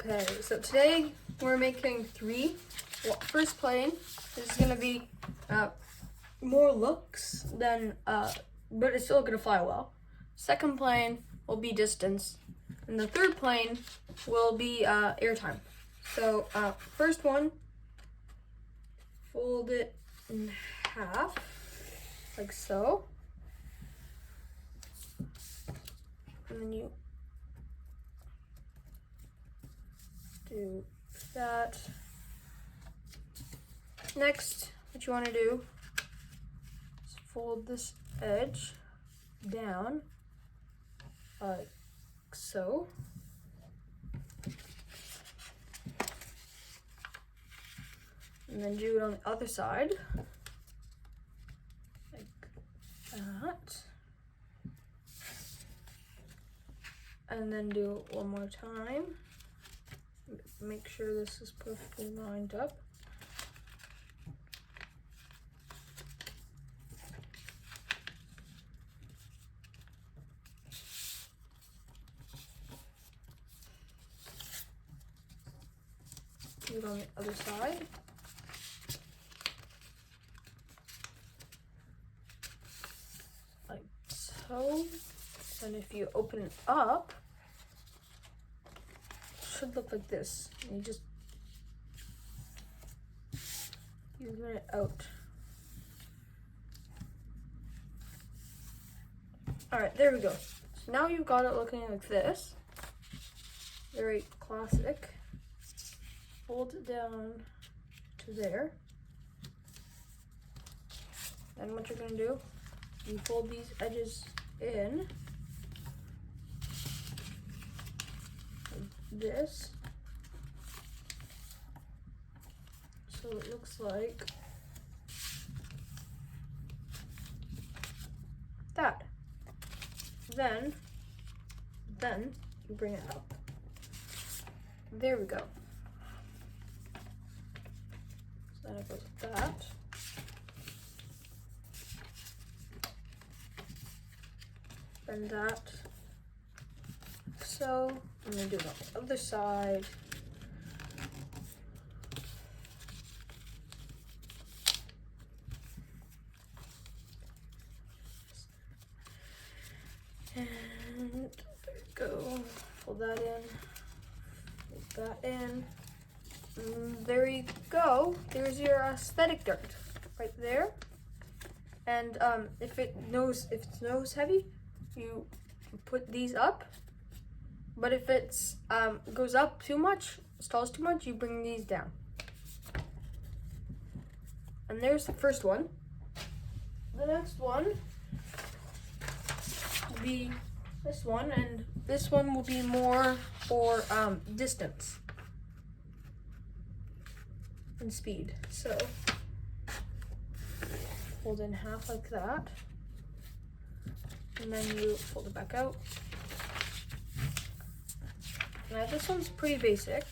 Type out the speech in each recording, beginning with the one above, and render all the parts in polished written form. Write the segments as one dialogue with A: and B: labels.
A: Okay, so today we're making three. Well, first plane is gonna be more looks than, but it's still gonna fly well. Second plane will be distance, and the third plane will be airtime. So first one, fold it in half, like so, and then you do that. Next, what you want to do is fold this edge down like so. And then do it on the other side like that. And then do it one more time. Make sure this is perfectly lined up. Do it on the other side. Like so. And if you open it up, should look like this. And you just even it out. All right, there we go. So now you've got it looking like this. Very classic. Fold it down to there. Then what you're gonna do, you fold these edges in. This, so it looks like that. Then you bring it up. There we go. So then it goes like that. And that. So I'm gonna do it on the other side. And there we go. Fold that in. Fold that in. And there you go. There's your aesthetic dart right there. And if it's nose heavy, you put these up. But if it's goes up too much, stalls too much, you bring these down. And there's the first one. The next one will be this one, and this one will be more for distance and speed. So fold in half like that, and then you fold it back out. Now this one's pretty basic,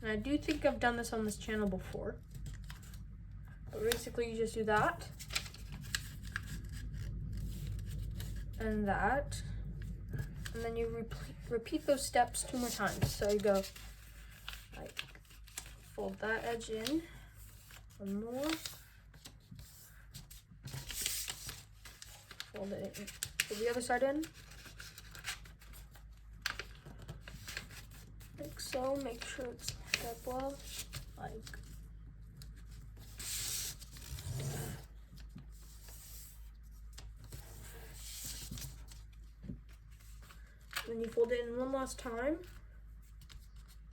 A: and I do think I've done this on this channel before. But basically you just do that, and that, and then you repeat those steps 2 more times. So you go like, fold that edge in, one more, fold it in, fold the other side in, like so. Make sure it's lined up well, like then you fold it in one last time,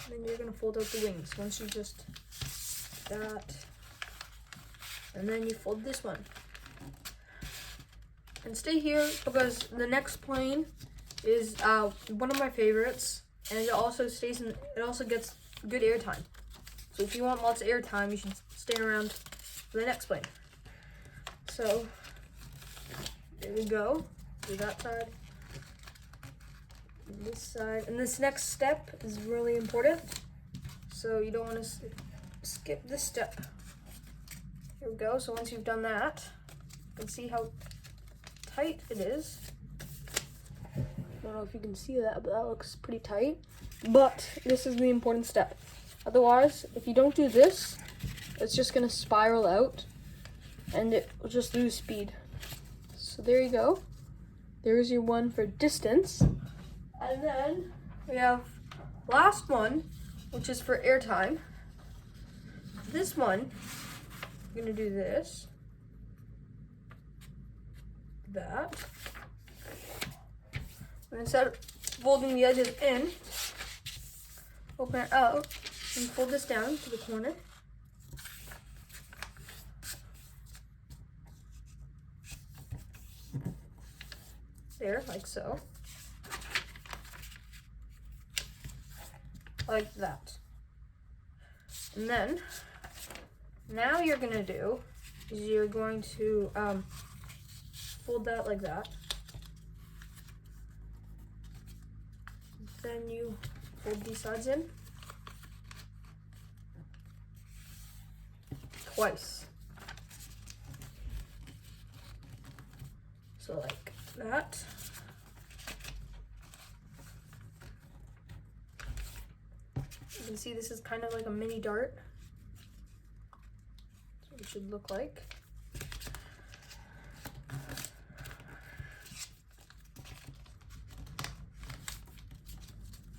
A: and then you're gonna fold out the wings. Once you just that, and then you fold this one, and stay here because the next plane is one of my favorites. And it also stays in, it also gets good air time. So if you want lots of air time, you should stay around for the next plane. So there we go. Do that side, and this side, and this next step is really important. So you don't want to skip this step. Here we go. So once you've done that, you can see how tight it is. I don't know if you can see that, but that looks pretty tight. But this is the important step. Otherwise, if you don't do this, it's just gonna spiral out and it will just lose speed. So there you go. There's your one for distance. And then we have last one, which is for airtime. This one, I'm gonna do this, that. And instead of folding the edges in, open it out and fold this down to the corner. There, like so. Like that. And then, now you're gonna do is you're going to fold that like that. Then you fold these sides in twice. So like that. You can see this is kind of like a mini dart. That's what it should look like.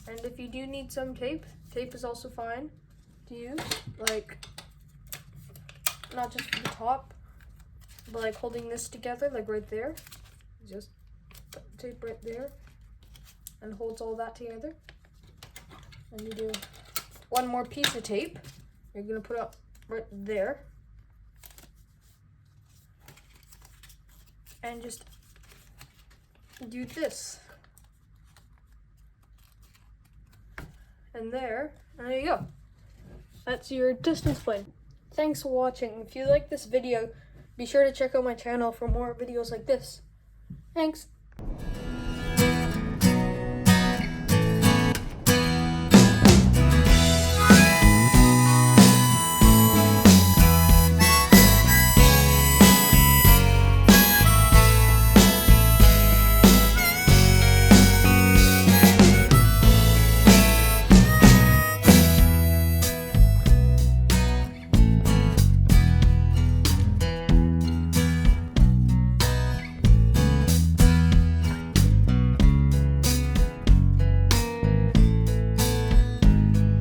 A: And if you do need some tape, tape is also fine to use. Like, not just for the top, but like holding this together, like right there. Just put tape right there and holds all that together. And you do one more piece of tape. You're gonna put up right there. And just do this. And there you go. That's your distance plane. Thanks for watching. If you like this video, be sure to check out my channel for more videos like this. Thanks.